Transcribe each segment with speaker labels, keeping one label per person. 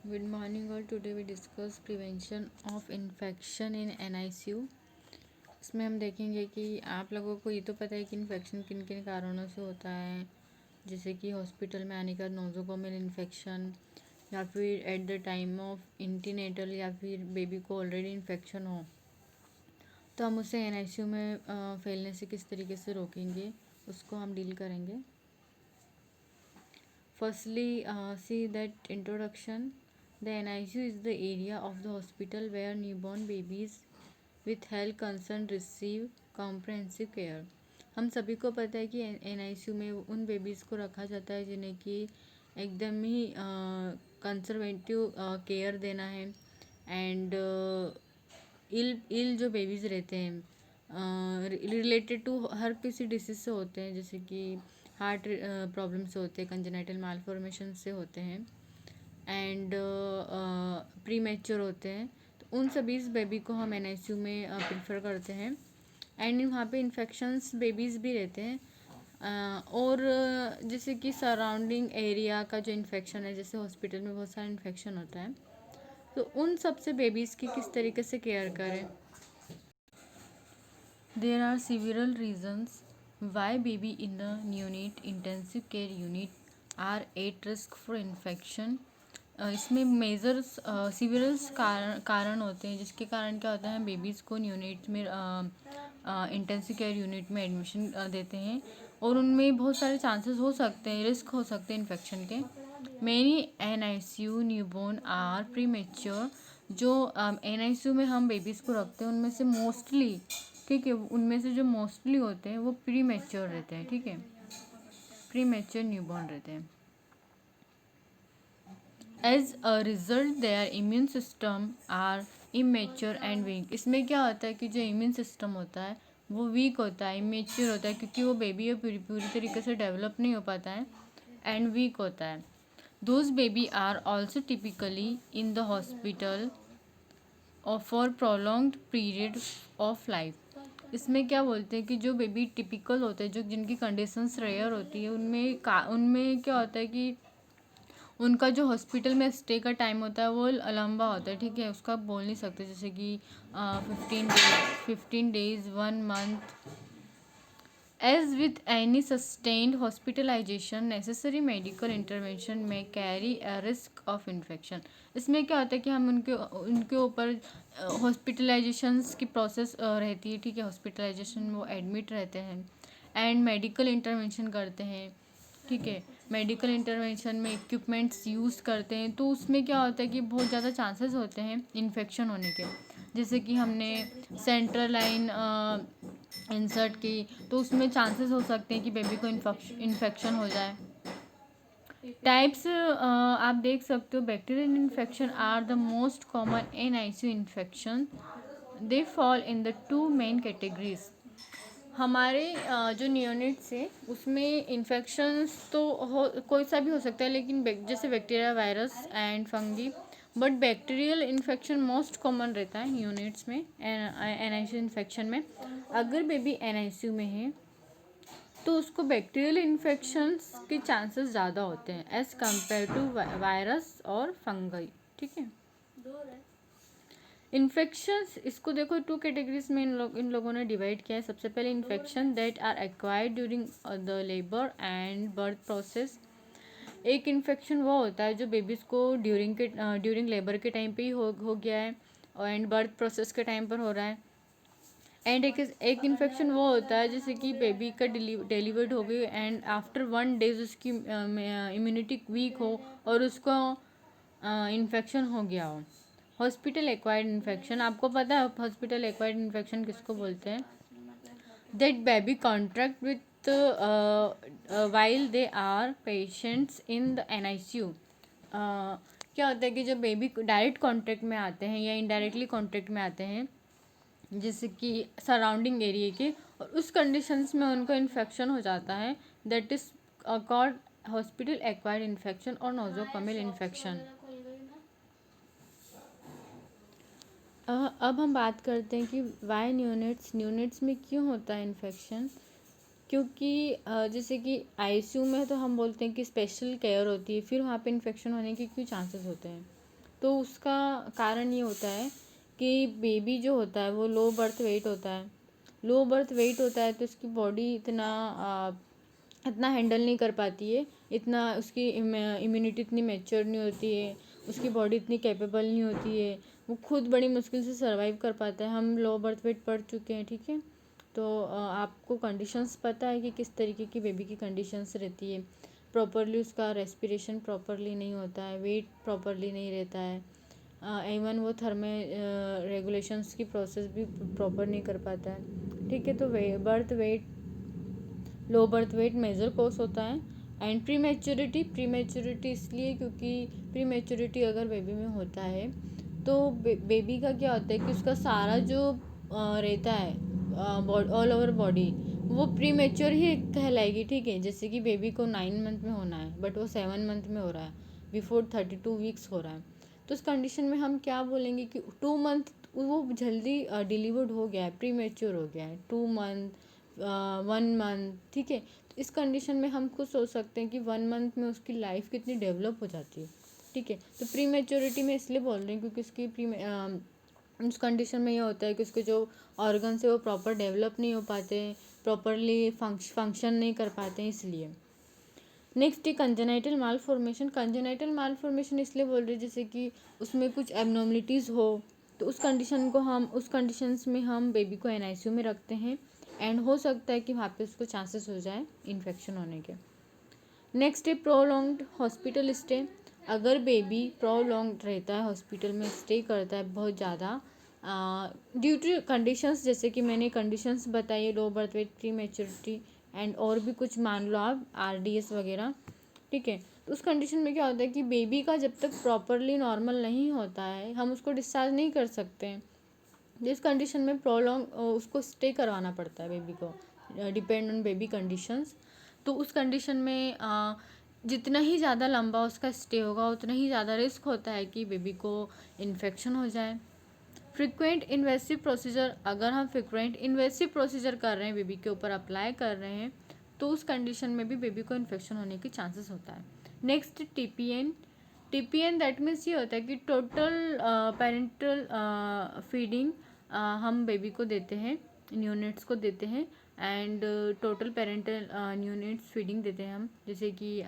Speaker 1: Good morning all. Today we discuss prevention of infection in NICU. इसमें हम देखेंगे कि आप लोगों को ये तो पता है कि इन्फेक्शन किन किन कारणों से होता है, जैसे कि हॉस्पिटल में आने का नोज़ोकोमियल इन्फेक्शन, या फिर एट द टाइम ऑफ इंटीनेटल, या फिर बेबी को ऑलरेडी इन्फेक्शन हो तो हम उसे NICU में फैलने से किस तरीके से रोकेंगे, उसको हम डील करेंगे. Firstly, see that introduction. The NICU is the area of the hospital where newborn babies with health concern receive comprehensive care. हम सभी को पता है कि NICU में उन बेबीज़ को रखा जाता है जिन्हें कि एकदम ही कंजर्वेटिव केयर देना है. एंड इल जो बेबीज़ रहते हैं रिलेटेड टू हर किसी डिसीज़ से होते हैं, जैसे कि हार्ट प्रॉब्लम से होते हैं, कंजेनाइटल मालफॉर्मेशन से होते हैं, एंड प्री मैच्योर होते हैं. तो उन सभी बेबी को हम NICU में प्रेफर करते हैं. एंड वहाँ पे इन्फेक्शंस बेबीज़ भी रहते हैं. और जैसे कि सराउंडिंग एरिया का जो इन्फेक्शन है, जैसे हॉस्पिटल में बहुत सारा इन्फेक्शन होता है, तो उन सबसे बेबीज़ की किस तरीके से केयर करें. There are several reasons why baby in the neonate intensive care unit are at risk for infection. इसमें मेजर्स सीवियरल्स कारण होते हैं जिसके कारण क्या होता है, बेबीज़ को न्यूनेट में इंटेंसिव केयर यूनिट में एडमिशन देते हैं और उनमें बहुत सारे चांसेस हो सकते हैं, रिस्क हो सकते हैं इन्फेक्शन के. Many NICU newborn are premature. जो NICU में हम बेबीज़ को रखते हैं उनमें से मोस्टली, ठीक है, उनमें से जो मोस्टली होते हैं वो प्री मैच्योर रहते हैं. ठीक है, प्री मैच्योर न्यूबॉर्न रहते हैं. As a result their immune system are immature and weak. इसमें क्या होता है कि जो इम्यून सिस्टम होता है वो वीक होता है, इमेच्योर होता है, क्योंकि वो बेबी पूरी तरीके से डेवलप नहीं हो पाता है, एंड वीक होता है. Those baby are also typically in the hospital और for prolonged period of life. इसमें क्या बोलते हैं कि जो बेबी टिपिकल होते हैं, जो जिनकी कंडीशंस रेयर होती है, उनमें क्या होता है कि उनका जो हॉस्पिटल में स्टे का टाइम होता है वो लंबा होता है. ठीक है, उसका बोल नहीं सकते, जैसे कि 15 days 1 month. As with any sustained hospitalisation necessary medical intervention में carry a risk of infection. इसमें क्या होता है कि हम उनके ऊपर हॉस्पिटलाइजेशंस की प्रोसेस रहती है. ठीक है, हॉस्पिटलाइजेशन में वो एडमिट रहते हैं एंड मेडिकल इंटरवेंशन करते हैं. ठीक है, मेडिकल इंटरवेंशन में इक्विपमेंट्स यूज़ करते हैं, तो उसमें क्या होता है कि बहुत ज़्यादा चांसेस होते हैं इन्फेक्शन होने के. जैसे कि हमने सेंट्रल लाइन इंसर्ट की तो उसमें चांसेस हो सकते हैं कि बेबी को इन्फेक्शन हो जाए. टाइप्स आप देख सकते हो. Bacterial infection are the most common NICU infection. They fall in the 2 main categories. हमारे जो नियोनेट्स है उसमें इन्फेक्शंस तो कोई सा भी हो सकता है, लेकिन जैसे bacteria, virus and fungi. But bacterial infection most common रहता है यूनिट्स में, NICU इन्फेक्शन में. अगर बेबी NICU में है तो उसको बैक्टीरियल इन्फेक्शंस के चांसेस ज़्यादा होते हैं एज़ कम्पेयर टू वायरस और फंगई. ठीक है, इन्फेक्शंस इसको देखो 2 कैटेगरीज में इन लोगों ने डिवाइड किया है. सबसे पहले infection that are acquired during the labour and birth process. एक इन्फेक्शन वो होता है जो बेबीज़ को ड्यूरिंग लेबर के टाइम पे ही हो गया है एंड बर्थ प्रोसेस के टाइम पर हो रहा है. एंड एक इन्फेक्शन वो होता है जैसे कि बेबी का डिलीवर्ड हो गई एंड आफ्टर 1 डेज उसकी इम्यूनिटी वीक हो और उसको इन्फेक्शन हो गया हो. हॉस्पिटल एक्वायर्ड इन्फेक्शन, आपको पता है हॉस्पिटल एक्वायर्ड इन्फेक्शन किसको बोलते हैं. That baby contract with while they are patients in the NICU. क्या होता है कि जब बेबी डायरेक्ट कॉन्टैक्ट में आते हैं या इनडायरेक्टली कॉन्टैक्ट में आते हैं, जैसे कि सराउंडिंग एरिया के, और उस कंडीशंस में उनको इन्फेक्शन हो जाता है, that is called hospital acquired infection और नोज़ोकोमियल इन्फेक्शन. अब हम बात करते हैं कि वाई न्यूनेट्स में क्यों होता है इन्फेक्शन. क्योंकि जैसे कि ICU में तो हम बोलते हैं कि स्पेशल केयर होती है, फिर वहाँ पे इन्फेक्शन होने के क्यों चांसेस होते हैं. तो उसका कारण ये होता है कि बेबी जो होता है वो लो बर्थ वेट होता है। लो बर्थ वेट होता है तो उसकी बॉडी इतना हैंडल नहीं कर पाती है, इतना उसकी इम्यूनिटी इतनी मैच्योर नहीं होती है, उसकी बॉडी इतनी कैपेबल नहीं होती है, वो खुद बड़ी मुश्किल से सर्वाइव कर पाता है। हम लो बर्थ वेट पढ़ चुके हैं, ठीक है। तो आपको कंडीशंस पता है कि किस तरीके की बेबी की कंडीशंस रहती है। प्रॉपरली उसका रेस्पिरेशन प्रॉपरली नहीं होता है, वेट प्रॉपरली नहीं रहता है, इवन वो रेगुलेशंस की प्रोसेस भी प्रॉपर नहीं कर पाता है, ठीक है। तो low birth weight measure cause होता है। एंड प्री मैच्योरिटी इसलिए क्योंकि प्री मैच्योरिटी अगर बेबी में होता है तो बेबी का क्या होता है कि उसका सारा जो रहता है ऑल ओवर बॉडी वो प्री मैच्योर ही कहलाएगी, ठीक है। जैसे कि बेबी को 9 मंथ में होना है बट वो 7 मंथ में हो रहा है, बिफोर 32 वीक्स हो रहा है, तो उस कंडीशन में हम क्या बोलेंगे कि 2 मंथ वो जल्दी डिलीवर्ड हो गया है, प्री मैच्योर हो गया है, 2 मंथ 1 मंथ, ठीक है। तो इस कंडीशन में हम खुद सोच सकते हैं कि 1 मंथ में उसकी लाइफ कितनी डेवलप हो जाती है, ठीक है। तो प्री मैच्योरिटी में इसलिए बोल रही हूँ क्योंकि उसकी उस कंडीशन में ये होता है कि उसके जो ऑर्गन्स है वो प्रॉपर डेवलप नहीं हो पाते, प्रॉपरली फंक्शन नहीं कर पाते, इसलिए। नेक्स्ट है कंजेनाइटल मालफॉर्मेशन इसलिए बोल रहे हैं जैसे कि उसमें कुछ एबनॉर्मलिटीज़ हो, तो उस कंडीशंस में हम बेबी को एनआईसीयू में रखते हैं एंड हो सकता है कि वहाँ पे उसको चांसेस हो जाए इन्फेक्शन होने के। नेक्स्ट है प्रोलॉन्ग्ड हॉस्पिटल स्टे। अगर बेबी प्रोलॉन्ग्ड रहता है, हॉस्पिटल में स्टे करता है बहुत ज़्यादा ड्यू टू कंडीशंस, जैसे कि मैंने कंडीशंस बताई, low birth weight, pre maturity and और भी कुछ मान लो आप आरडीएस वगैरह, ठीक है। तो उस कंडीशन में क्या होता है कि बेबी का जब तक प्रॉपरली नॉर्मल नहीं होता है हम उसको डिस्चार्ज नहीं कर सकते हैं। जिस कंडीशन में प्रोलॉन्ग उसको स्टे करवाना पड़ता है बेबी को, डिपेंड ऑन बेबी कंडीशंस। तो उस कंडीशन में जितना ही ज़्यादा लंबा उसका स्टे होगा उतना ही ज़्यादा रिस्क होता है कि बेबी को इन्फेक्शन हो जाए। फ्रिक्वेंट इन्वेसिव प्रोसीजर, अगर हम फ्रिक्वेंट इन्वेसिव प्रोसीजर कर रहे हैं, बेबी के ऊपर अप्लाई कर रहे हैं, तो उस कंडीशन में भी बेबी को इन्फेक्शन होने के चांसेस होता है। नेक्स्ट टीपीएन दैट मीन्स ये होता है कि टोटल पेरेंटल फीडिंग हम बेबी को देते हैं, न्यूनेट्स को देते हैं and total parental neonates feeding देते हैं हम, जैसे कि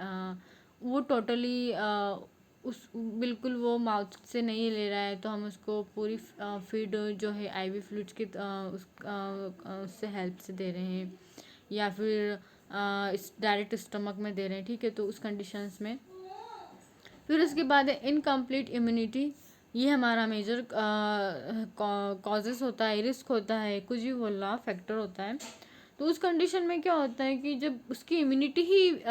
Speaker 1: वो टोटली उस बिल्कुल वो माउथ से नहीं ले रहा है तो हम उसको पूरी फीड जो है आईवी फ्लूइड्स की उससे हेल्प से दे रहे हैं या फिर डायरेक्ट स्टमक में दे रहे हैं, ठीक है। तो उस कंडीशंस में फिर उसके बाद है इनकम्प्लीट इम्यूनिटी, ये हमारा मेजर कॉजेस होता है, रिस्क होता है, कुछ भी बोल रहा फैक्टर होता है। तो उस कंडीशन में क्या होता है कि जब उसकी इम्यूनिटी ही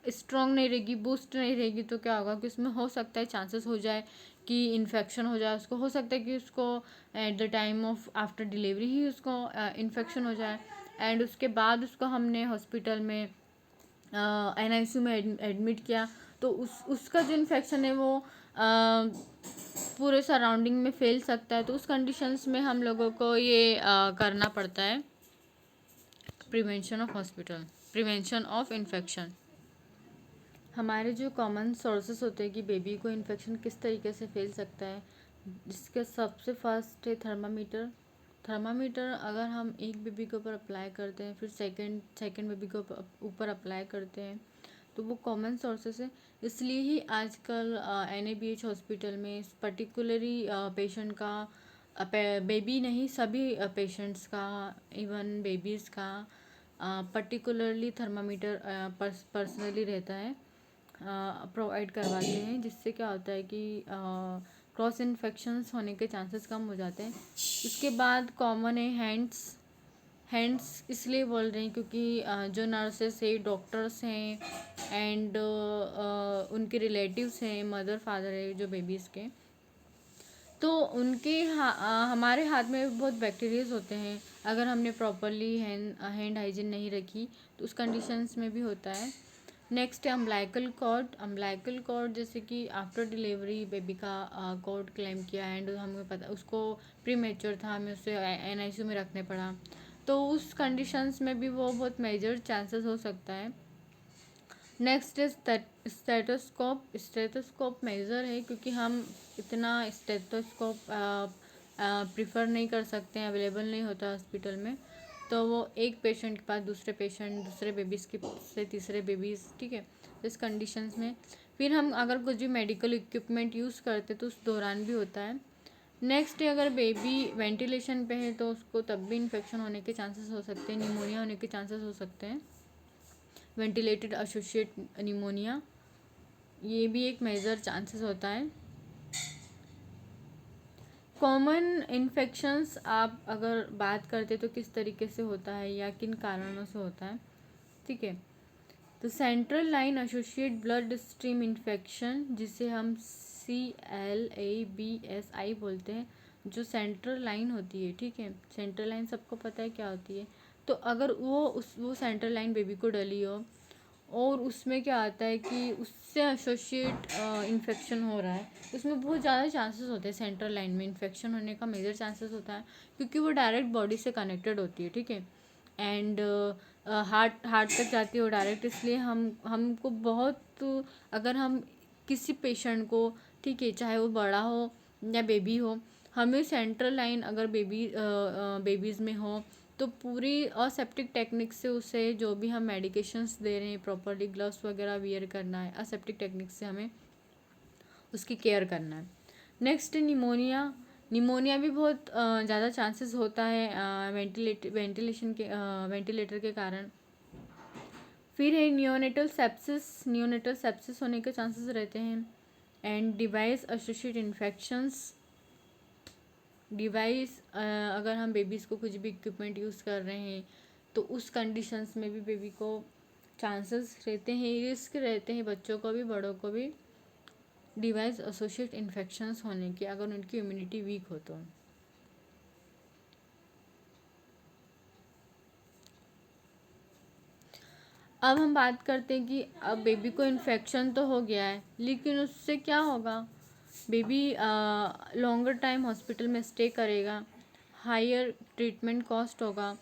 Speaker 1: स्ट्रांग नहीं रहेगी, बूस्ट नहीं रहेगी, तो क्या होगा कि उसमें हो सकता है चांसेस हो जाए कि इन्फेक्शन हो जाए, उसको हो सकता है कि उसको at the time of after delivery ही उसको इन्फेक्शन हो जाए एंड उसके बाद उसको हमने हॉस्पिटल में एनआईसीयू में एडमिट किया तो उसका जो इन्फेक्शन है वो पूरे सराउंडिंग में फैल सकता है। तो उस कंडीशंस में हम लोगों को ये करना पड़ता है प्रिवेंशन ऑफ इन्फेक्शन। हमारे जो कॉमन सोर्सेस होते हैं कि बेबी को इन्फेक्शन किस तरीके से फैल सकता है, जिसके सबसे फर्स्ट है थर्मामीटर अगर हम एक बेबी के ऊपर अप्लाई करते हैं फिर सेकंड बेबी के ऊपर अप्लाई करते हैं तो वो कॉमन सोर्सेस है। इसलिए ही आजकल एनएबीएच हॉस्पिटल में पर्टिकुलरली पेशेंट का बेबी नहीं सभी पेशेंट्स का इवन बेबीज़ का पर्टिकुलरली थर्मामीटर पर्सनली रहता है, प्रोवाइड करवाते हैं, जिससे क्या होता है कि क्रॉस इन्फेक्शंस होने के चांसेस कम हो जाते हैं। उसके बाद कॉमन है हैंड्स इसलिए बोल रहे हैं क्योंकि जो नर्सेस है, डॉक्टर्स हैं एंड उनके रिलेटिव्स हैं, मदर फादर है जो बेबीज़ के, तो हमारे हाथ में बहुत बैक्टीरियाज होते हैं। अगर हमने प्रॉपरली हैंड हाइजीन नहीं रखी तो उस कंडीशंस में भी होता है। नेक्स्ट है अम्बिलाइकल कॉर्ड जैसे कि आफ्टर डिलीवरी बेबी का कॉर्ड क्लेम किया एंड हमें पता उसको प्री मैच्योर था, हमें उसे एनआईसीयू में रखने पड़ा, तो उस कंडीशंस में भी वो बहुत मेजर चांसेस हो सकता है। Next is stethoscope. Stethoscope major है क्योंकि हम इतना स्टेथोस्कोप प्रिफर नहीं कर सकते हैं, अवेलेबल नहीं होता हॉस्पिटल में, तो वो एक पेशेंट के पास दूसरे पेशेंट, दूसरे बेबीज़ के से तीसरे बेबीज़, ठीक है, इस कंडीशंस में। फिर हम अगर कुछ भी मेडिकल इक्विपमेंट यूज़ करते तो उस दौरान भी होता है। नेक्स्ट अगर बेबी वेंटिलेशन पे है तो उसको तब भी इन्फेक्शन होने के चांसेस हो सकते हैं, निमोनिया होने के चांसेस हो सकते हैं, वेंटिलेटेड एसोसिएट निमोनिया, ये भी एक मेजर चांसेस होता है। कॉमन इन्फेक्शंस आप अगर बात करते तो किस तरीके से होता है या किन कारणों से होता है, ठीक है। तो central line associate blood stream infection, जिसे हम CLABSI बोलते हैं, जो सेंट्रल लाइन होती है, ठीक है, सेंट्रल लाइन सबको पता है क्या होती है। तो अगर वो सेंट्रल लाइन बेबी को डली हो और उसमें क्या आता है कि उससे एसोसिएट इन्फेक्शन हो रहा है, उसमें बहुत ज़्यादा चांसेस होते हैं सेंट्रल लाइन में इन्फेक्शन होने का, मेजर चांसेस होता है क्योंकि वो डायरेक्ट बॉडी से कनेक्टेड होती है, ठीक है, एंड हार्ट तक जाती है वो डायरेक्ट, इसलिए हमको बहुत, अगर हम किसी पेशेंट को, ठीक है, चाहे वो बड़ा हो या बेबी हो, हमें सेंट्रल लाइन अगर बेबीज़ में हो तो पूरी असेप्टिक टेक्निक से उसे जो भी हम मेडिकेशंस दे रहे हैं प्रॉपरली ग्लव्स वगैरह वियर करना है, असेप्टिक टेक्निक से हमें उसकी केयर करना है। Next pneumonia. निमोनिया भी बहुत ज़्यादा चांसेस होता है वेंटिलेटर के कारण। फिर है नियोनेटल सेप्सिस। नियोनेटल सेप्सिस होने के चांसेस रहते हैं। And device associated infections. Device अगर हम बेबीज़ को कुछ भी इक्विपमेंट यूज़ कर रहे हैं तो उस कंडीशंस में भी बेबी को चांसेस रहते हैं, रिस्क रहते हैं, बच्चों को भी बड़ों को भी, डिवाइस एसोसिएटेड इन्फेक्शंस होने की, अगर उनकी इम्यूनिटी वीक हो तो। अब हम बात करते हैं कि अब बेबी को इन्फेक्शन तो हो गया है, लेकिन उससे क्या होगा। बेबी लॉन्गर टाइम हॉस्पिटल में स्टे करेगा, हायर ट्रीटमेंट कॉस्ट होगा।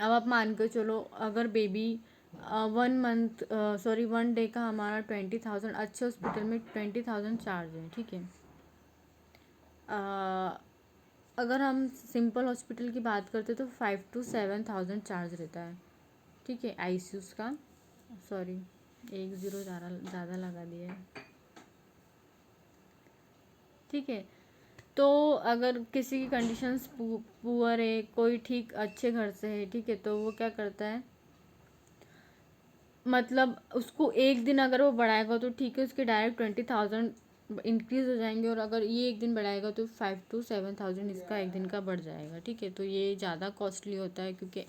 Speaker 1: अब आप मान के चलो अगर बेबी 1 डे का हमारा 20,000, अच्छे हॉस्पिटल में 20,000 चार्ज है, ठीक है। अगर हम सिंपल हॉस्पिटल की बात करते तो 5 to 7,000 चार्ज रहता है, ठीक है, ICUs का। सॉरी, 1 ज़ीरो ज़्यादा लगा दिया है, ठीक है। तो अगर किसी की कंडीशंस पुअर है, कोई ठीक अच्छे घर से है, ठीक है, तो वो क्या करता है, मतलब उसको एक दिन अगर वो बढ़ाएगा तो ठीक है, उसके डायरेक्ट 20,000 इंक्रीज हो जाएंगे, और अगर ये एक दिन बढ़ाएगा तो 5 to 7,000 इसका एक दिन का बढ़ जाएगा, ठीक है। तो ये ज़्यादा कॉस्टली होता है क्योंकि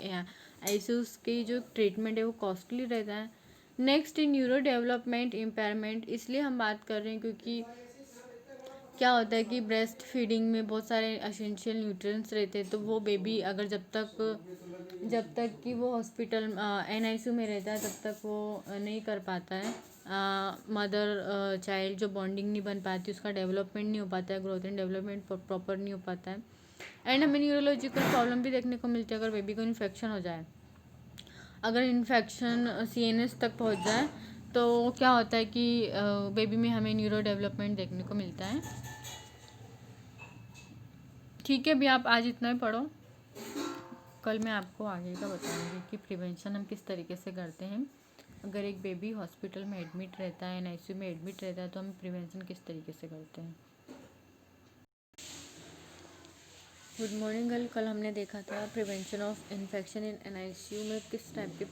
Speaker 1: ICUs की जो ट्रीटमेंट है वो कॉस्टली रहता है। नेक्स्ट न्यूरो डेवलपमेंट इम्पेयरमेंट, इसलिए हम बात कर रहे हैं क्योंकि क्या होता है कि ब्रेस्ट फीडिंग में बहुत सारे एसेंशियल न्यूट्रिएंट्स रहते हैं, तो वो बेबी अगर जब तक कि वो हॉस्पिटल NICU में रहता है तब तक वो नहीं कर पाता है, मदर चाइल्ड जो बॉन्डिंग नहीं बन पाती, उसका डेवलपमेंट नहीं हो पाता है, ग्रोथ एंड डेवलपमेंट प्रॉपर नहीं हो पाता है। एंड हमें न्यूरोलॉजिकल प्रॉब्लम भी देखने को मिलती है अगर बेबी को इन्फेक्शन हो जाए। अगर इन्फेक्शन CNS तक पहुंच जाए तो क्या होता है कि बेबी में हमें न्यूरो डेवलपमेंट देखने को मिलता है, ठीक है। अभी आप आज इतना ही पढ़ो, कल मैं आपको आगे का बताऊंगी कि प्रिवेंशन हम किस तरीके से करते हैं। अगर एक बेबी हॉस्पिटल में एडमिट रहता है, NICU में एडमिट रहता है, तो हम प्रिवेंशन किस तरीके से करते हैं। Good morning girl. कल हमने देखा था prevention of infection in NICU में किस टाइप के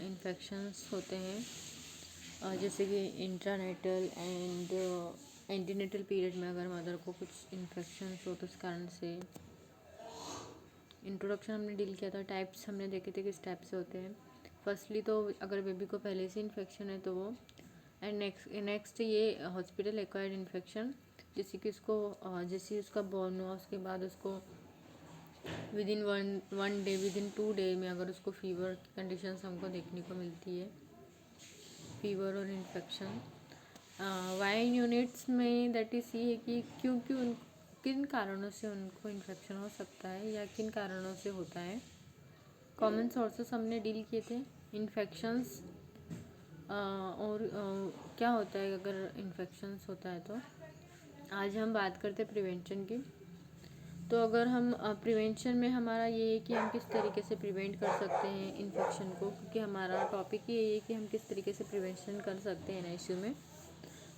Speaker 1: इन्फेक्शंस होते हैं, जैसे कि इंट्रानेटल एंड एंटीनेटल पीरियड में अगर मदर को कुछ इन्फेक्शन हो तो उस कारण से। इंट्रोडक्शन हमने डील किया था, टाइप्स हमने देखे थे किस टाइप से होते हैं। फर्स्टली तो अगर बेबी को पहले से इन्फेक्शन है तो वो, एंड नेक्स्ट ये हॉस्पिटल एक्वायर्ड इन्फेक्शन, जैसे कि उसको जैसे उसका बॉर्न हुआ उसके बाद उसको within one day, within 2 day में अगर उसको फीवर की कंडीशंस हमको देखने को मिलती है, फीवर और इन्फेक्शन। वाई यूनिट्स में दैट इज़ ये है कि क्योंकि उन किन कारणों से उनको इन्फेक्शन हो सकता है या किन कारणों से होता है। कॉमन सोर्सेस हमने डील किए थे, इन्फेक्शंस और क्या होता है अगर इन्फेक्शंस होता है। तो आज हम बात करते हैं प्रिवेंशन की। तो अगर हम प्रिवेंशन में हमारा ये है कि हम किस तरीके से प्रिवेंट कर सकते हैं इन्फेक्शन को, क्योंकि हमारा टॉपिक ही यही है कि हम किस तरीके से प्रिवेंशन कर सकते हैं एनआईसीयू में।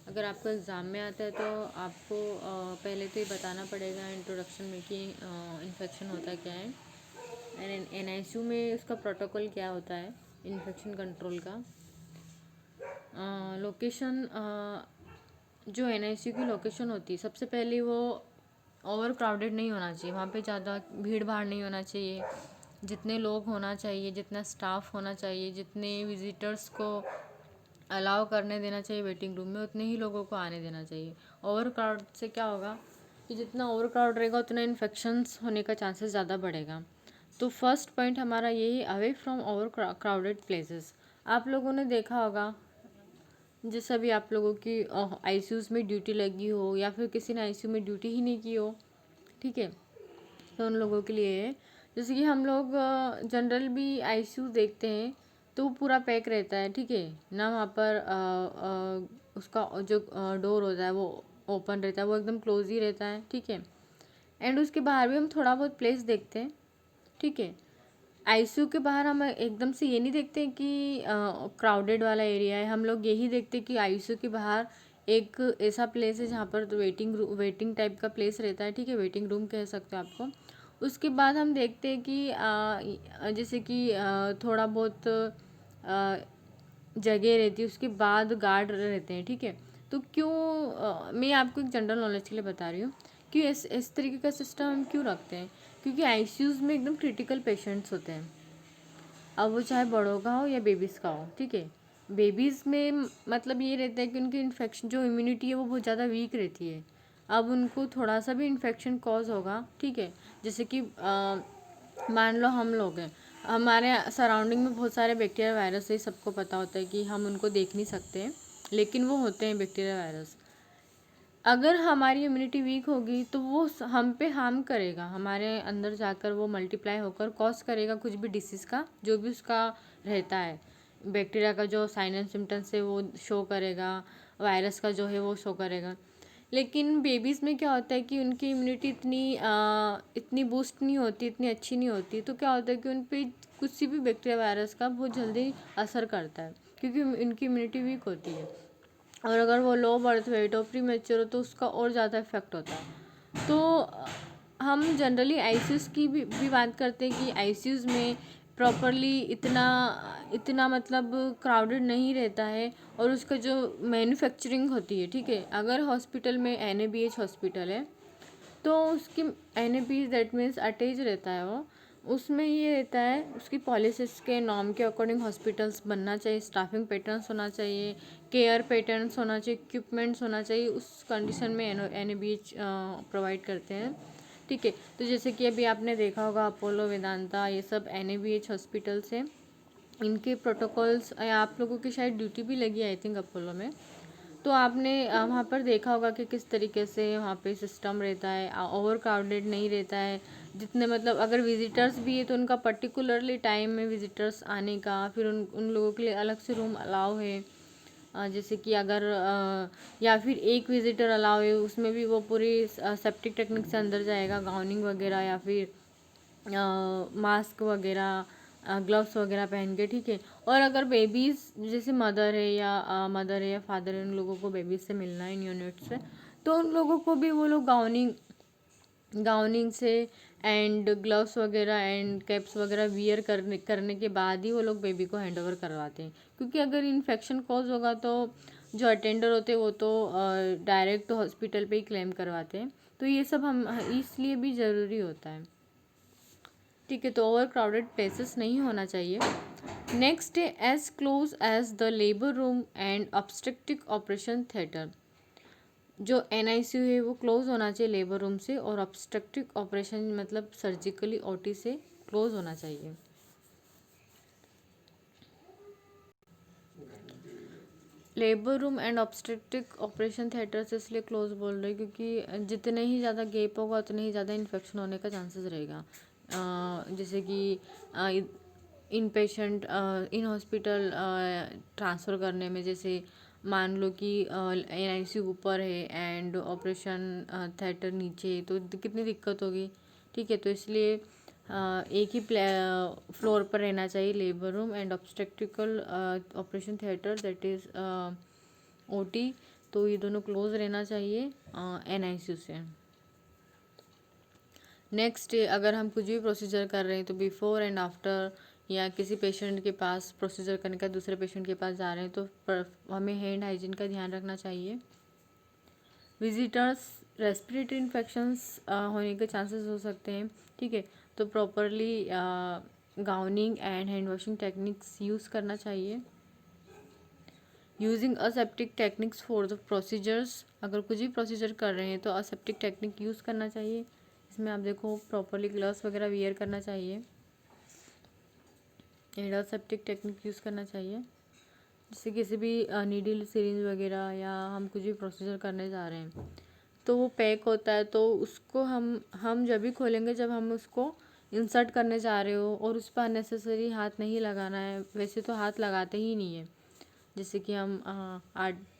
Speaker 1: अगर आपको एग्ज़ाम में आता है तो आपको पहले तो ये बताना पड़ेगा इंट्रोडक्शन में कि इन्फेक्शन होता क्या है, एनआईसीयू में उसका प्रोटोकॉल क्या होता है इन्फेक्शन कंट्रोल का। लोकेशन, जो एनआईसीयू की लोकेशन होती है, सबसे पहले वो ओवर क्राउडेड नहीं होना चाहिए, वहाँ पे ज़्यादा भीड़ भाड़ नहीं होना चाहिए। जितने लोग होना चाहिए, जितना स्टाफ होना चाहिए, जितने विजिटर्स को अलाउ करने देना चाहिए वेटिंग रूम में, उतने ही लोगों को आने देना चाहिए। ओवर क्राउड से क्या होगा कि जितना ओवर क्राउड रहेगा उतना इन्फेक्शंस होने का चांसेस ज़्यादा बढ़ेगा। तो फर्स्ट पॉइंट हमारा यही, away from over crowded places. आप लोगों ने देखा होगा जैसे अभी आप लोगों की आईसीयूज़ में ड्यूटी लगी हो या फिर किसी ने आईसीयू में ड्यूटी ही नहीं की हो, ठीक है, तो उन लोगों के लिए जैसे कि हम लोग जनरल भी आईसीयू देखते हैं तो वो पूरा पैक रहता है, ठीक है ना। वहाँ पर उसका जो डोर होता है वो ओपन रहता है, वो एकदम क्लोज ही रहता है, ठीक है। एंड उसके बाहर भी हम थोड़ा बहुत प्लेस देखते हैं, ठीक है। आईसीयू के बाहर हम एकदम से ये नहीं देखते कि क्राउडेड वाला एरिया है, हम लोग यही देखते कि आईसीयू के बाहर एक ऐसा प्लेस है जहाँ पर वेटिंग टाइप का प्लेस रहता है, ठीक है, वेटिंग रूम कह सकते हो आपको। उसके बाद हम देखते हैं कि जैसे कि थोड़ा बहुत जगह रहती है, उसके बाद गार्ड रहते हैं, ठीक है। तो क्यों मैं आपको एक जनरल नॉलेज के लिए बता रही हूँ कि इस तरीके का सिस्टम हम क्यों रखते हैं, क्योंकि आईसीयूज़ में एकदम क्रिटिकल पेशेंट्स होते हैं, अब वो चाहे बड़ों का हो या बेबीज़ का हो, ठीक है। बेबीज़ में मतलब ये रहता है कि उनकी इन्फेक्शन जो इम्यूनिटी है वो बहुत ज़्यादा वीक रहती है। अब उनको थोड़ा सा भी इन्फेक्शन कॉज होगा, ठीक है, जैसे कि मान लो हम लोग हैं, हमारे सराउंडिंग में बहुत सारे बैक्टीरिया वायरस है, सबको पता होता है कि हम उनको देख नहीं सकते लेकिन वो होते हैं बैक्टीरिया वायरस। अगर हमारी इम्यूनिटी वीक होगी तो वो हम पे हार्म करेगा, हमारे अंदर जाकर वो मल्टीप्लाई होकर कॉज करेगा कुछ भी डिसीज़ का, जो भी उसका रहता है। बैक्टीरिया का जो साइन एंड सिम्टम्स है वो शो करेगा, वायरस का जो है वो शो करेगा। लेकिन बेबीज़ में क्या होता है कि उनकी इम्यूनिटी इतनी बूस्ट नहीं होती, इतनी अच्छी नहीं होती, तो क्या होता है कि उन पर किसी भी बैक्टीरिया वायरस का बहुत जल्दी असर करता है, क्योंकि उनकी इम्यूनिटी वीक होती है। और अगर वो लो बर्थ वेट और प्री मैच्योर हो तो उसका और ज़्यादा इफेक्ट होता है। तो हम जनरली आईसीयूज़ की भी बात करते हैं कि आईसीयूज़ में प्रॉपरली इतना मतलब क्राउडेड नहीं रहता है, और उसका जो मैन्युफैक्चरिंग होती है, ठीक है। अगर हॉस्पिटल में एनएबीएच हॉस्पिटल है तो उसकी एनएबीएच दैट मीन्स अटैच रहता है वो, उसमें ये रहता है उसकी पॉलिसीज़ के नॉर्म के अकॉर्डिंग हॉस्पिटल्स बनना चाहिए, स्टाफिंग पैटर्न्स होना चाहिए, केयर पैटर्न्स होना चाहिए, इक्विपमेंट्स होना चाहिए, उस कंडीशन में एनएबीएच प्रोवाइड करते हैं, ठीक है। तो जैसे कि अभी आपने देखा होगा अपोलो, वेदांता, ये सब एनएबीएच हॉस्पिटल्स हैं, इनके प्रोटोकॉल्स, आप लोगों की शायद ड्यूटी भी लगी आई थिंक अपोलो में, तो आपने वहाँ पर देखा होगा कि किस तरीके से वहाँ पे सिस्टम रहता है, ओवर क्राउडेड नहीं रहता है। जितने मतलब अगर विजिटर्स भी है तो उनका पर्टिकुलरली टाइम में विजिटर्स आने का, फिर उन लोगों के लिए अलग से रूम अलाउ है। जैसे कि अगर या फिर एक विजिटर अलाउ है, उसमें भी वो पूरी सेप्टिक टेक्निक से अंदर जाएगा, गाउनिंग वगैरह या फिर मास्क वगैरह, ग्लव्स वगैरह पहन के, ठीक है। और अगर बेबीज़ जैसे मदर है या फादर है, उन लोगों को बेबीज़ से मिलना है, न्यूनेट से, तो उन लोगों को भी वो लोग गाउनिंग से एंड ग्लव्स वगैरह एंड कैप्स वगैरह वियर करने के बाद ही वो लोग बेबी को हैंड ओवर करवाते हैं, क्योंकि अगर इन्फेक्शन कॉज होगा तो जो अटेंडर होते हैं वो तो डायरेक्ट हॉस्पिटल पे ही क्लेम करवाते हैं। तो ये सब हम इसलिए भी ज़रूरी होता है, ठीक है। तो ओवर क्राउडेड प्लेसेस नहीं होना चाहिए। नेक्स्ट है as close as the labour room and obstructive operation theatre. जो एनआईसीयू है वो क्लोज होना चाहिए लेबर रूम से, और ऑब्स्ट्रक्टिव ऑपरेशन मतलब सर्जिकली ओटी से क्लोज होना चाहिए। Labour room and obstructive operation theatre से इसलिए क्लोज बोल रहे हैं क्योंकि जितने ही ज़्यादा गैप होगा उतने ही ज़्यादा इन्फेक्शन होने का चांसेस रहेगा। जैसे कि इन पेशेंट इन हॉस्पिटल ट्रांसफ़र करने में, जैसे मान लो कि NICU ऊपर है एंड ऑपरेशन थिएटर नीचे, तो कितनी दिक्कत होगी। ठीक है, तो इसलिए एक ही फ्लोर पर रहना चाहिए labour room and obstetrical operation theatre, that is OT, तो ये दोनों क्लोज रहना चाहिए NICU से। नेक्स्ट, अगर हम कुछ भी प्रोसीजर कर रहे हैं तो बिफोर एंड आफ्टर, या किसी पेशेंट के पास प्रोसीजर करने का दूसरे पेशेंट के पास जा रहे हैं तो हमें हैंड हाइजीन का ध्यान रखना चाहिए। विजिटर्स रेस्पिरेटरी इन्फेक्शंस होने के चांसेस हो सकते हैं। ठीक है, तो properly gowning and hand washing techniques use करना चाहिए। Using aseptic techniques for the procedures, अगर कुछ भी प्रोसीजर कर रहे हैं तो असेप्टिक टेक्निक यूज़ करना चाहिए। इसमें आप देखो प्रॉपरली ग्लव्स वगैरह वियर करना चाहिए एंड असेप्टिक टेक्निक यूज़ करना चाहिए। जैसे किसी भी नीडल सिरिंज वगैरह या हम कुछ भी प्रोसीजर करने जा रहे हैं तो वो पैक होता है, तो उसको हम जब भी खोलेंगे जब हम उसको इंसर्ट करने जा रहे हो, और उस पर अननेसेसरी हाथ नहीं लगाना है। वैसे तो हाथ लगाते ही नहीं है, जैसे कि हम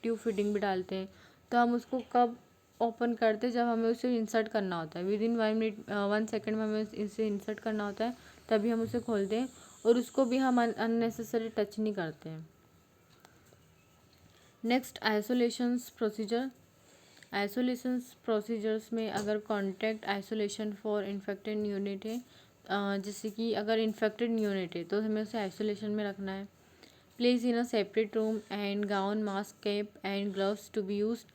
Speaker 1: ट्यूब फिटिंग भी डालते हैं तो हम उसको कब ओपन करते हैं, जब हमें उसे इंसर्ट करना होता है, विद इन 1 सेकेंड में हमें इसे इंसर्ट करना होता है, तभी हम उसे खोलते हैं, और उसको भी हम अननेसेसरी टच नहीं करते हैं। Next, isolations procedure. Isolations procedures में अगर contact isolation for infected unit है, जैसे कि अगर इन्फेक्टेड यूनिट है तो हमें उसे आइसोलेशन में रखना है। Place in a separate room and gown mask cap and gloves to be used,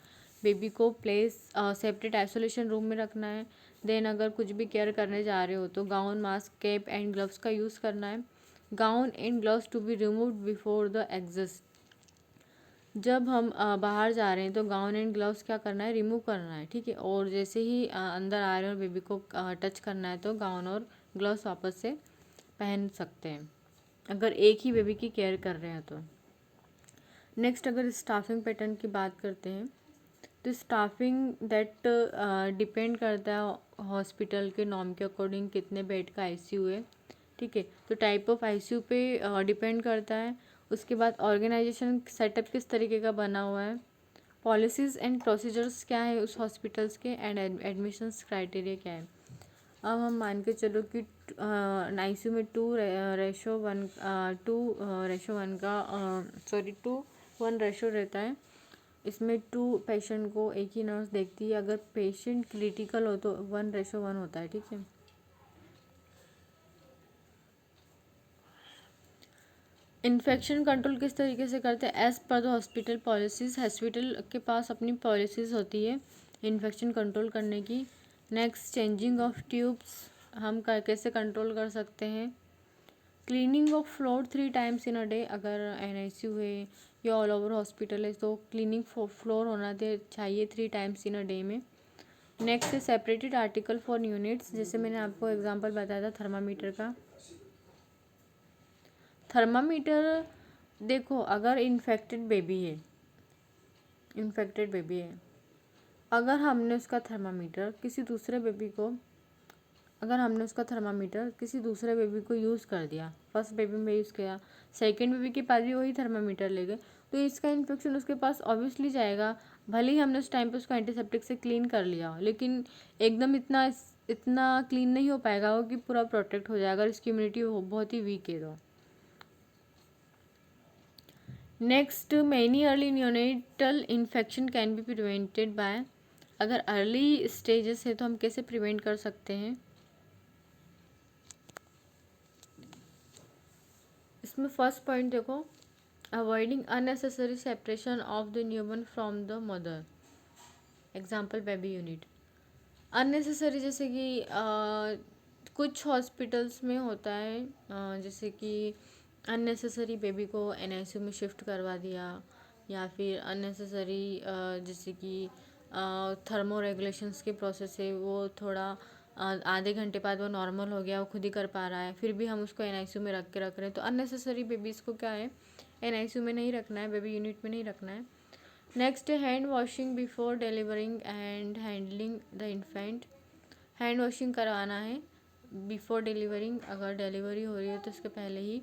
Speaker 1: baby को प्लेस सेपरेट आइसोलेशन रूम में रखना है। देन अगर कुछ भी केयर करने जा रहे हो तो gown mask cap and gloves का यूज़ करना है। Gown and gloves to be removed before the exit, जब हम बाहर जा रहे हैं तो गाउन एंड ग्लव्स क्या करना है, रिमूव करना है। ठीक है, और जैसे ही अंदर आ रहे हैं और बेबी को टच करना है तो गाउन और ग्लव्स वापस से पहन सकते हैं, अगर एक ही बेबी की केयर कर रहे हैं तो। नेक्स्ट, अगर स्टाफिंग पैटर्न की बात करते हैं तो स्टाफिंग दैट डिपेंड करता है हॉस्पिटल के नॉर्म के अकॉर्डिंग कितने बेड का ICU है। ठीक है, तो टाइप ऑफ ICU पे डिपेंड करता है। उसके बाद ऑर्गेनाइजेशन सेटअप किस तरीके का बना हुआ है, पॉलिसीज़ एंड प्रोसीजर्स क्या है उस हॉस्पिटल्स के, एंड एडमिशन्स क्राइटेरिया क्या है। अब हम मान के चलो कि ICU में 2:1 रहता है। इसमें 2 पेशेंट को एक ही नर्स देखती है। अगर पेशेंट क्रिटिकल हो तो 1:1 होता है। ठीक है, इन्फेक्शन कंट्रोल किस तरीके से करते हैं, as per the hospital policies, hospital के पास अपनी पॉलिसीज़ होती है इन्फेक्शन कंट्रोल करने की। नेक्स्ट, चेंजिंग ऑफ ट्यूब्स हम कैसे कंट्रोल कर सकते हैं। Cleaning of floor 3 times in a day, अगर NICU है या ऑल ओवर हॉस्पिटल है तो क्लीनिंग फ्लोर होना चाहिए 3 टाइम्स इन अ डे में। नेक्स्ट है सेपरेटेड आर्टिकल फॉर यूनिट्स, जैसे मैंने आपको एग्जांपल बताया था थर्मामीटर का। थर्मामीटर देखो, अगर इन्फेक्टेड बेबी है अगर हमने उसका थर्मामीटर किसी दूसरे बेबी को यूज़ कर दिया, फर्स्ट बेबी में यूज़ किया, सेकेंड बेबी के पास भी वही थर्मामीटर ले गए, तो इसका इन्फेक्शन उसके पास ऑब्वियसली जाएगा। भले ही हमने उस टाइम पे उसको एंटीसेप्टिक से क्लीन कर लिया हो, लेकिन एकदम इतना क्लीन नहीं हो पाएगा वो कि पूरा प्रोटेक्ट हो जाएगा, अगर इसकी इम्यूनिटी बहुत ही वीक है तो। Next, many early neonatal infection can be prevented by, अगर अर्ली स्टेजेस है तो हम कैसे प्रिवेंट कर सकते हैं। इसमें फर्स्ट पॉइंट देखो, avoiding unnecessary separation of the newborn from the mother, example baby unit. Unnecessary जैसे कि कुछ हॉस्पिटल्स में होता है, जैसे कि अननेसेसरी बेबी को NICU में शिफ्ट करवा दिया, या फिर अननेसेसरी जैसे कि थर्मो रेगुलेशंस के प्रोसेस है, वो थोड़ा आधे घंटे बाद वो नॉर्मल हो गया, वो खुद ही कर पा रहा है, फिर भी हम उसको NICU में रख रहे हैं, तो अननेसेसरी बेबीज़ को क्या है, NICU में नहीं रखना है, बेबी यूनिट में नहीं रखना है। Next, hand washing before delivering and handling the infant, hand washing करवाना है बिफोर डिलीवरिंग, अगर डिलीवरी हो रही है तो उसके पहले ही।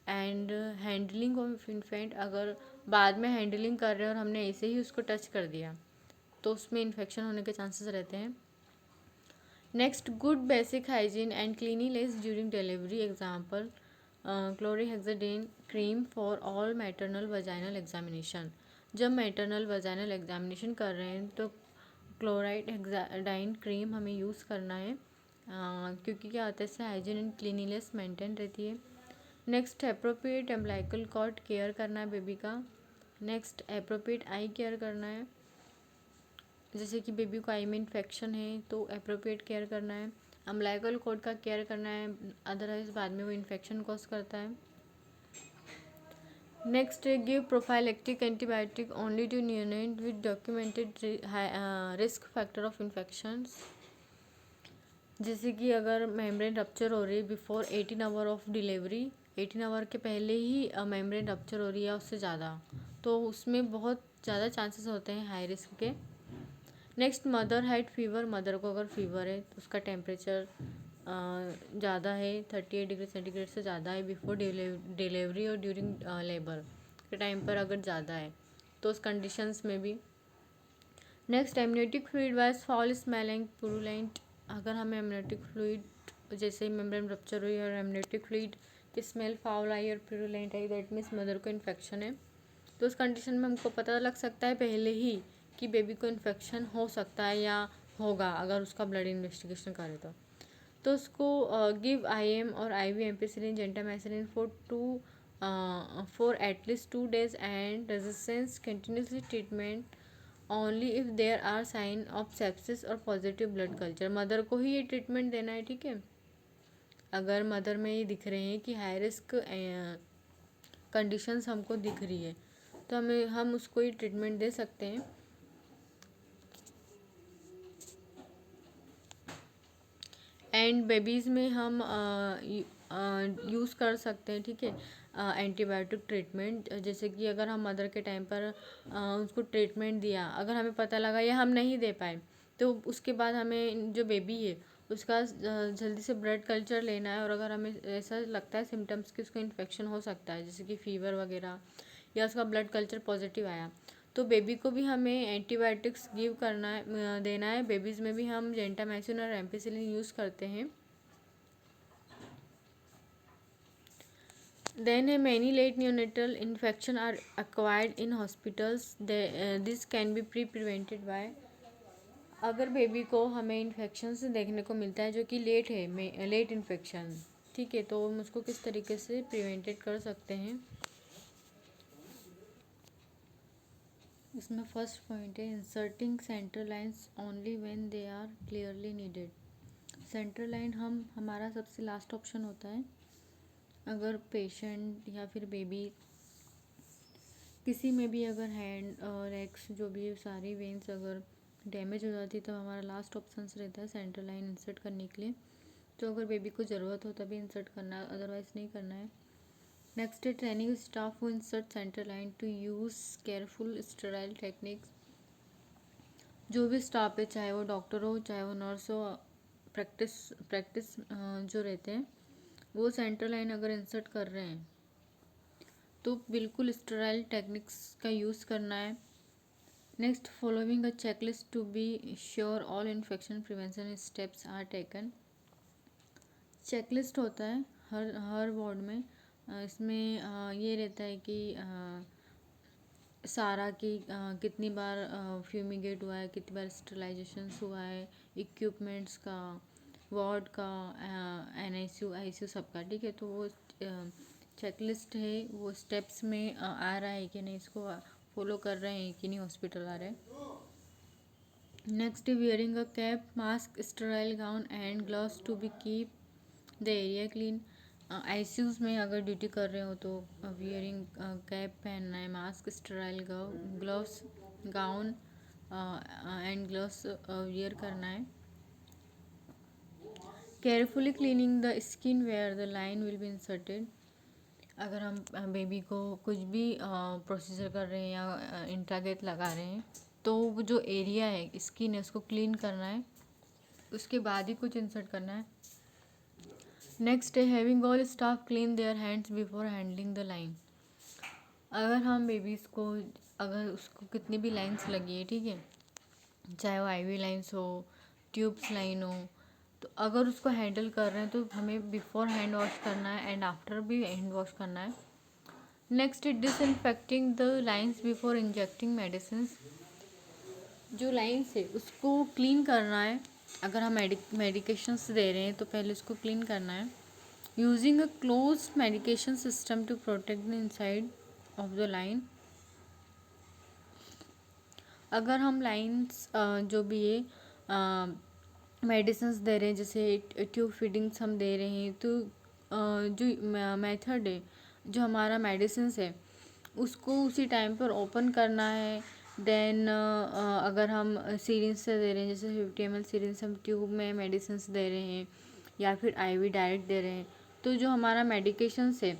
Speaker 1: एंड हैंडलिंग ऑफ इन्फेंट, अगर बाद में हैंडलिंग कर रहे हैं और हमने ऐसे ही उसको टच कर दिया तो उसमें इन्फेक्शन होने के चांसेस रहते हैं। Next, good basic hygiene and cleanliness during delivery, example chlorhexidine cream for all maternal vaginal examination. जब मैटरनल वजाइनल एग्जामिनेशन कर रहे हैं तो क्लोराइड हेक्साडाइन क्रीम हमें यूज़ करना है, क्योंकि क्या होता है इससे हाइजीन एंड क्लीनिनेस मेंटेन रहती है। Next, appropriate umbilical cord care करना है बेबी का। नेक्स्ट, एप्रोप्रिएट आई केयर करना है, जैसे कि बेबी को आई में इन्फेक्शन है तो एप्रोप्रिएट केयर करना है। अम्बिलिकल कॉर्ड का केयर करना है, अदरवाइज बाद में वो इन्फेक्शन कॉज करता है। Next, give prophylactic antibiotic only to neonate with documented risk factor of infections. जैसे कि अगर मेम्ब्रेन रप्चर हो रही है before 18 hour of delivery, 18 hour के पहले ही मेम्ब्रेन रप्चर हो रही है उससे ज़्यादा, तो उसमें बहुत ज़्यादा चांसेस होते हैं हाई रिस्क के। Next, mother had fever, mother को अगर फीवर है तो उसका टेम्परेचर ज़्यादा है 38 डिग्री सेंटीग्रेड से ज़्यादा है बिफोर डिलीवरी और ड्यूरिंग लेबर के टाइम पर अगर ज़्यादा है तो उस कंडीशंस में भी। Next, amniotic fluid wise fall smelling purulent, अगर हमें एमनियोटिक फ्लूइड जैसे ही मेम्ब्रेन रप्चर हुई और एमनियोटिक फ्लूइड की स्मेल फाउल आई और purulent I, that means mother को इन्फेक्शन है। तो उस कंडीशन में हमको पता लग सकता है पहले ही कि बेबी को इन्फेक्शन हो सकता है या होगा, अगर उसका ब्लड इन्वेस्टिगेशन करे तो उसको गिव IM और IV ampicillin gentamicin for at least 2 days and resistance continuously treatment only if there are sign of sepsis और पॉजिटिव ब्लड कल्चर। मदर को ही ये ट्रीटमेंट देना है, ठीक है। अगर मदर में ये दिख रहे हैं कि हाई रिस्क कंडीशंस हमको दिख रही है तो हम उसको ये ट्रीटमेंट दे सकते हैं। एंड बेबीज़ में हम यूज़ कर सकते हैं, ठीक है, एंटीबायोटिक ट्रीटमेंट। जैसे कि अगर हम मदर के टाइम पर उसको ट्रीटमेंट दिया, अगर हमें पता लगा या हम नहीं दे पाए तो उसके बाद हमें जो बेबी है उसका जल्दी से ब्लड कल्चर लेना है। और अगर हमें ऐसा लगता है सिम्टम्स कि उसको इन्फेक्शन हो सकता है जैसे कि फ़ीवर वगैरह या उसका ब्लड कल्चर पॉजिटिव आया तो बेबी को भी हमें एंटीबायोटिक्स गिव करना है, देना है। बेबीज़ में भी हम जेंटामाइसिन और एम्पिसिलिन यूज़ करते हैं। Then many late neonatal infection are acquired in hospitals. This can be prevented by, अगर बेबी को हमें इन्फेक्शन से देखने को मिलता है जो कि लेट है, लेट इन्फेक्शन, ठीक है, तो हम उसको किस तरीके से प्रिवेंटेड कर सकते हैं। इसमें फर्स्ट पॉइंट है inserting central lines only when they are clearly needed. Central line हमारा सबसे लास्ट ऑप्शन होता है। अगर पेशेंट या फिर बेबी किसी में भी अगर हैंड और लेग्स जो भी सारी वेन्स अगर डैमेज हो जाती है तो हमारा लास्ट ऑप्शन रहता है सेंट्रल लाइन इंसर्ट करने के लिए। तो अगर बेबी को ज़रूरत हो तभी इंसर्ट करना है, अदरवाइज़ नहीं करना है। नेक्स्ट है training staff who insert central line to use careful sterile techniques. जो भी स्टाफ है, चाहे वो डॉक्टर हो चाहे वो नर्स हो, प्रैक्टिस जो रहते हैं वो सेंट्रल लाइन अगर इंसर्ट कर रहे हैं तो बिल्कुल स्टेराइल टेक्निक्स का यूज़ करना है। Next, following a checklist to be sure all infection prevention steps are taken. Checklist होता है हर वार्ड में। इसमें ये रहता है कि सारा की कितनी बार फ्यूमिगेट हुआ है, कितनी बार स्टरलाइजेशन हुआ है, इक्विपमेंट्स का, वार्ड का, NICU ICU सबका, ठीक है। तो वो चेकलिस्ट है, वो स्टेप्स में आ रहा है कि नहीं, इसको फॉलो कर रहे हैं कि नहीं हॉस्पिटल आ रहे हैं। Next, wearing a cap, mask, sterile gown and gloves to be keep the area clean. ICUs में अगर ड्यूटी कर रहे हो तो वियरिंग कैप पहनना है, mask, sterile gloves, gown and gloves wear करना है। Carefully cleaning the skin where the line will be inserted. अगर हम बेबी को कुछ भी प्रोसीजर कर रहे हैं या इंट्रागेट लगा रहे हैं तो वो जो एरिया है स्किन है उसको क्लीन करना है, उसके बाद ही कुछ इंसर्ट करना है। नेक्स्ट है having all staff clean their hands before handling the line. अगर हम बेबीज़ को, अगर उसको कितनी भी लाइंस लगी है, ठीक है, चाहे वो आईवी लाइंस हो, ट्यूब्स लाइन हो, तो अगर उसको हैंडल कर रहे हैं तो हमें बिफोर हैंड वॉश करना है एंड आफ्टर भी हैंड वॉश करना है। Next is disinfecting the lines before injecting medicine. जो लाइंस है उसको क्लीन करना है। अगर हम मेडिकेशंस दे रहे हैं तो पहले उसको क्लीन करना है। Using a close medication system to protect the inside of the line. अगर हम लाइंस जो भी है मेडिसिन दे रहे हैं, जैसे ट्यूब फीडिंग्स हम दे रहे हैं, तो जो मेथड है, जो हमारा मेडिसिन है, उसको उसी टाइम पर ओपन करना है। देन अगर हम सीरिंज से दे रहे हैं, जैसे 50 ml सीरिंज हम ट्यूब में मेडिसिन दे रहे हैं या फिर आईवी डायरेक्ट दे रहे हैं, तो जो हमारा मेडिकेशन है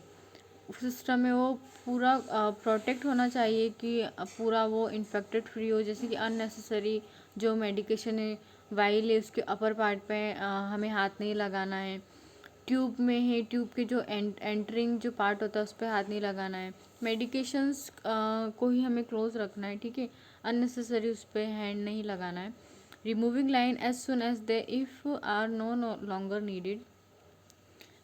Speaker 1: सिस्टम में वो पूरा प्रोटेक्ट होना चाहिए कि पूरा वो इन्फेक्टेड फ्री हो। जैसे कि अननेसेसरी जो मेडिकेशन है वाइल है उसके अपर पार्ट पे हमें हाथ नहीं लगाना है। ट्यूब में है, ट्यूब के जो एंटरिंग जो पार्ट होता है उस पर हाथ नहीं लगाना है। मेडिकेशंस को ही हमें क्लोज रखना है, ठीक है, अननेसेसरी उस पर हैंड नहीं लगाना है। Removing line as soon as they if are no longer needed.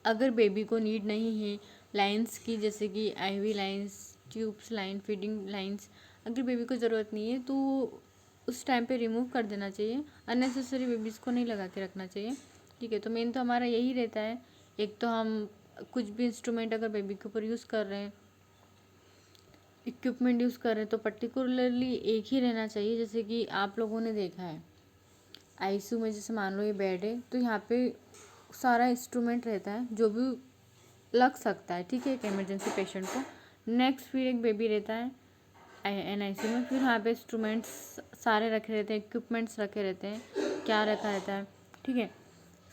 Speaker 1: अगर बेबी को नीड नहीं है लाइंस की, जैसे कि IV lines, tubes line, feeding lines, अगर बेबी को ज़रूरत नहीं है तो उस टाइम पे रिमूव कर देना चाहिए। अननेसेसरी बेबीज़ को नहीं लगा के रखना चाहिए, ठीक है। तो मेन तो हमारा यही रहता है। एक तो हम कुछ भी इंस्ट्रूमेंट अगर बेबी के ऊपर यूज़ कर रहे हैं, इक्विपमेंट यूज़ कर रहे हैं, तो पर्टिकुलरली एक ही रहना चाहिए। जैसे कि आप लोगों ने देखा है आईसीयू में, जैसे मान लो ये बेड है तो यहाँ पे सारा इंस्ट्रूमेंट रहता है जो भी लग सकता है, ठीक है, एक इमरजेंसी पेशेंट को। नेक्स्ट फिर एक बेबी रहता है एनआईसीयू में, फिर वहाँ पे इंस्ट्रूमेंट्स सारे रखे रहते हैं, इक्विपमेंट्स रखे रहते हैं, क्या रखा रहता है, ठीक है।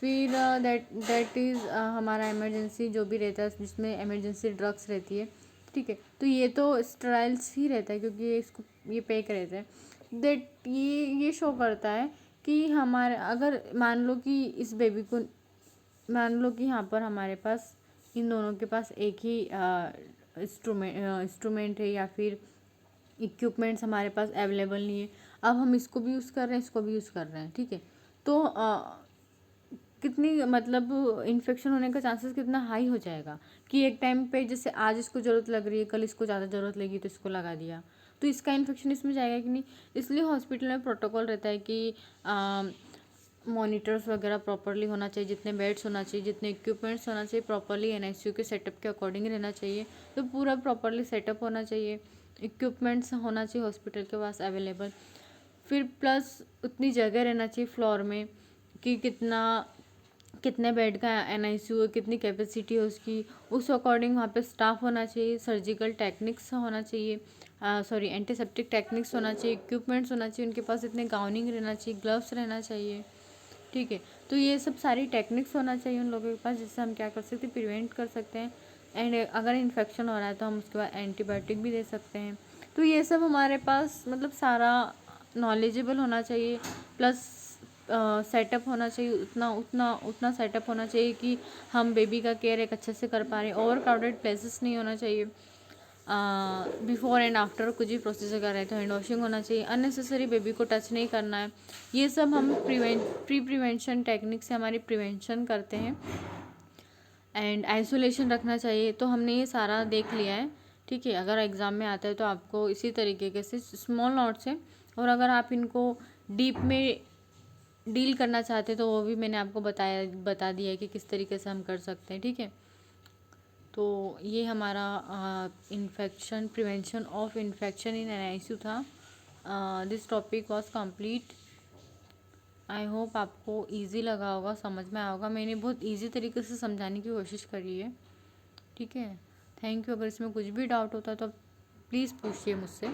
Speaker 1: फिर दैट इज़ हमारा इमरजेंसी जो भी रहता है जिसमें इमरजेंसी ड्रग्स रहती है, ठीक है। तो ये तो स्टेराइल्स ही रहता है क्योंकि ये पैक रहते हैं। दैट ये शो करता है कि हमारे, अगर मान लो कि इस बेबी को, मान लो कि यहाँ पर हमारे पास इन दोनों के पास एक ही इंस्ट्रूमेंट है या फिर इक्विपमेंट्स हमारे पास अवेलेबल नहीं है। अब हम इसको भी यूज़ कर रहे हैं, इसको भी यूज़ कर रहे हैं, ठीक है। तो कितनी मतलब इन्फेक्शन होने का चांसेस कितना हाई हो जाएगा कि एक टाइम पे जैसे आज इसको ज़रूरत लग रही है, कल इसको ज़्यादा ज़रूरत लगी तो इसको लगा दिया, तो इसका इन्फेक्शन इसमें जाएगा कि नहीं। इसलिए हॉस्पिटल में प्रोटोकॉल रहता है कि मॉनिटर्स वगैरह प्रॉपरली होना चाहिए, जितने बेड्स होना चाहिए, जितने इक्विपमेंट्स होना चाहिए, प्रॉपरली एनआईसीयू के सेटअप के अकॉर्डिंग रहना चाहिए। तो पूरा प्रॉपरली सेटअप होना चाहिए, इक्विपमेंट्स होना चाहिए हॉस्पिटल के पास अवेलेबल। फिर प्लस उतनी जगह रहना चाहिए फ्लोर में कि कितने बेड का एनआईसीयू है, कितनी कैपेसिटी है उसकी, उस अकॉर्डिंग वहाँ पे स्टाफ होना चाहिए, सर्जिकल टेक्निक्स होना चाहिए, एंटीसेप्टिक टेक्निक्स होना चाहिए, इक्विपमेंट्स होना चाहिए, उनके पास इतने गाउनिंग रहना चाहिए, ग्लव्स रहना चाहिए, ठीक है। तो ये सब सारी टेक्निक्स होना चाहिए उन लोगों के पास, जिससे हम क्या कर सकते हैं, प्रिवेंट कर सकते हैं। एंड अगर इन्फेक्शन हो रहा है तो हम उसके बाद एंटीबायोटिक भी दे सकते हैं। तो ये सब हमारे पास मतलब सारा नॉलेजेबल होना चाहिए, प्लस सेटअप होना चाहिए, उतना उतना उतना सेटअप होना चाहिए कि हम बेबी का केयर एक अच्छे से कर पा रहे हैं। ओवर क्राउडेड प्लेसेस नहीं होना चाहिए। बिफोर एंड आफ्टर कुछ भी प्रोसीजर कर रहे हैं तो हैंड वॉशिंग होना चाहिए। अननेसेसरी बेबी को टच नहीं करना है। ये सब हम प्रिवेंशन टेक्निक से हमारी प्रिवेंशन करते हैं। एंड आइसोलेशन रखना चाहिए। तो हमने ये सारा देख लिया है, ठीक है। अगर एग्ज़ाम में आता है तो आपको इसी तरीके के से स्मॉल नोट्स हैं, और अगर आप इनको डीप में डील करना चाहते हैं तो वो भी मैंने आपको बता दिया है कि किस तरीके से हम कर सकते हैं, ठीक है। तो ये हमारा infection, prevention of infection in NICU था। This topic was complete. I hope आपको इजी लगा होगा, समझ में आया होगा। मैंने बहुत इजी तरीके से समझाने की कोशिश करी है, ठीक है। Thank you. अगर इसमें कुछ भी डाउट होता है तो प्लीज़ पूछिए मुझसे।